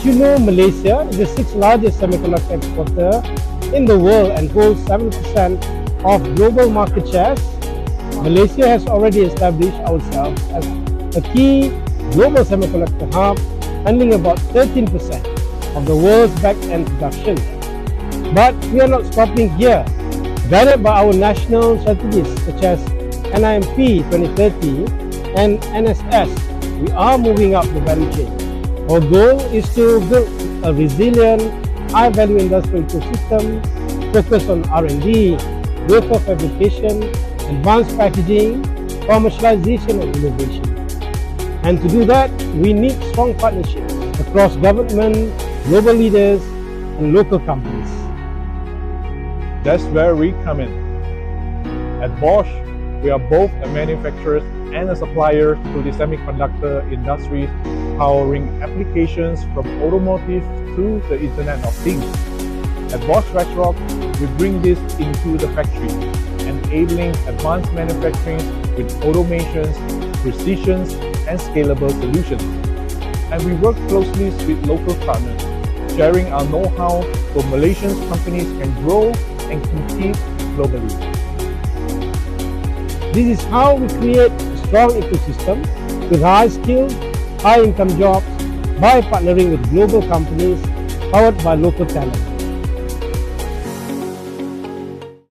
Did you know Malaysia is the sixth largest semiconductor exporter in the world and holds 7% of global market shares? Malaysia has already established ourselves as a key global semiconductor hub, handling about 13% of the world's back-end production. But we are not stopping here. Guided by our national strategies such as NIMP 2030 and NSS, we are moving up the value chain. Our goal is to build a resilient, high-value industrial ecosystem focused on R&D, wafer fabrication, advanced packaging, commercialization and innovation. And to do that, we need strong partnerships across government, global leaders, and local companies. That's where we come in. At Bosch, we are both a manufacturer and a supplier to the semiconductor industry, powering applications from automotive to the Internet of Things. At Bosch Rexroth, we bring this into the factory, enabling advanced manufacturing with automations, precisions, and scalable solutions. And we work closely with local partners, sharing our know-how so Malaysian companies can grow and compete globally. This is how we create a strong ecosystem with high-skilled, high-income jobs by partnering with global companies powered by local talent.